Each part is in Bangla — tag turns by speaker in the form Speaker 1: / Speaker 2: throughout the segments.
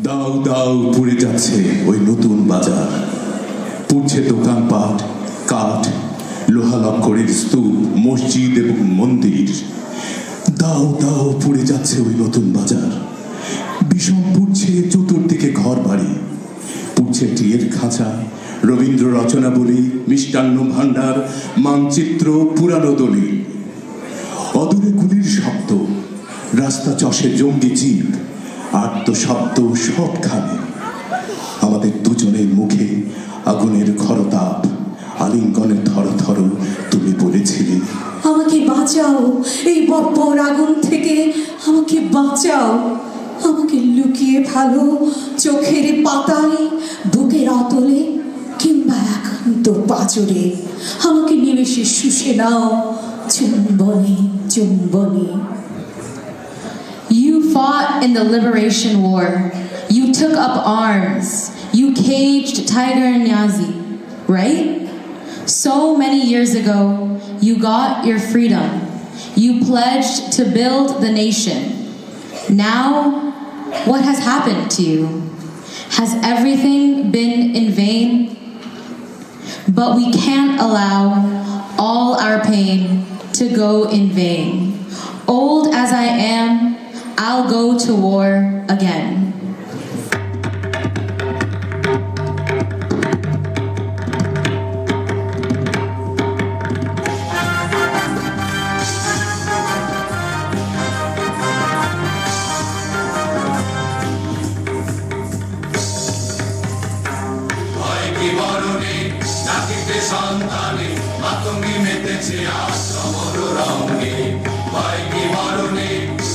Speaker 1: দাউ দাউ পুড়ে যাচ্ছে ওই নতুন বাজার, পুড়ছে দোকানপাট, কাঠ, লোহা লক্করের স্তূপ, মসজিদ এবং মন্দির। দাউ দাউ পুড়ে যাচ্ছে ওই নতুন বাজার। বিষম পুড়ছে চতুর্দিকে ঘর বাড়ি, পুড়ছে টিয়ের খাঁচা, রবীন্দ্র রচনাবলী, মিষ্টান্ন ভাণ্ডার, মানচিত্র, পুরানো দলিল। অদূরে গুলির শব্দ, রাস্তা চষে জঙ্গি জিপ, আর্ত শব্দ সবখানে। আমাদের দুজনের মুখে আগুনের খরতাপ, আলিঙ্গনের থরথর। তুমি বলেছিলে,
Speaker 2: আমাকে বাঁচাও এই বর্বর আগুন থেকে, আমাকে বাঁচাও। আমাকে লুকিয়ে ভালো চোখের পাতায়, বুকের অতলে, কিংবা একান্ত পাঁজরে। আমাকে নিমেষে শুষে নাও চুম্বনে চুম্বনে।
Speaker 3: You fought in the liberation war. You took up arms. You caged Tiger Nyazi, right? So many years ago, you got your freedom. You pledged to build the nation. Now, what has happened to you? Has everything been in vain? But we can't allow all our pain to go in vain. Old as I am, I'll go to war again.
Speaker 4: সন্তানে মাতঙ্গি মেতেছে আশ্রমর রঙে, ভয় কি মরণে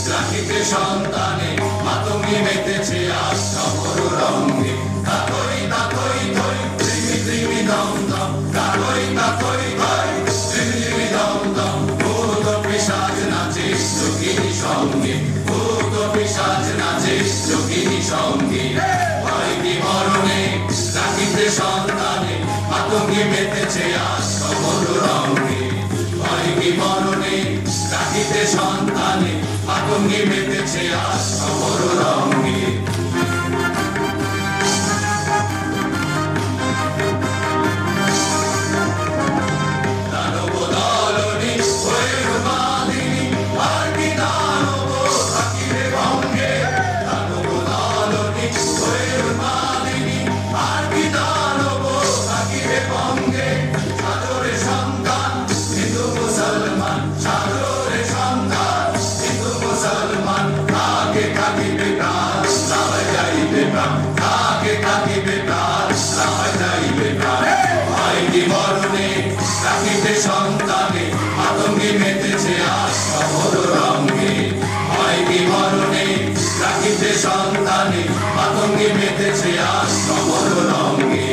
Speaker 4: রাখিতে সন্তানে মাতঙ্গি মেতেছে আশ্রমর রঙে। তাকই তাকই থই ত্রিমি ত্রিমি দম দম, তাকই তাকই থই ত্রিমি ত্রিমি দম দম। ভূত পিশাচ নাচে যোগিনী সঙ্গে, ভূত পিশাচ নাচে যোগিনী সঙ্গে। ভয় কি মরণে রাখিতে সন্তানে মাতঙ্গি মেতেছে আশ্রমর রঙে, ভয় কি মরণে রাখিতে সন্তানে মাতঙ্গি মেতেছে আশ্রমর রঙে। দানব দলনি হয়ে রুমালিনী, আর কি দানব থাকিবে ভঙ্গে। দানব দলনি হয়ে রুমালিনী, আর কি দানব থাকিবে ভঙ্গে। সাদরে সন্তান হিন্দু মুসলমান, সাদরে সন্তান হিন্দু মুসলমান। কাকে থাকিবে প্রাণ রায় যাইবে প্রাণ, কাকে থাকিবে প্রাণ রায় যাইবে প্রাণ। ভয় কি মরণে রাখিতে সন্তানে মাতঙ্গি মেতেছে আশ্রমর রঙে, ভয় কি মরণে রাখিতে সন্তানে মাতঙ্গি মেতেছে আশ্রমর রঙে।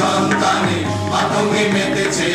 Speaker 4: সন্তানে মাতঙ্গি মেতেছে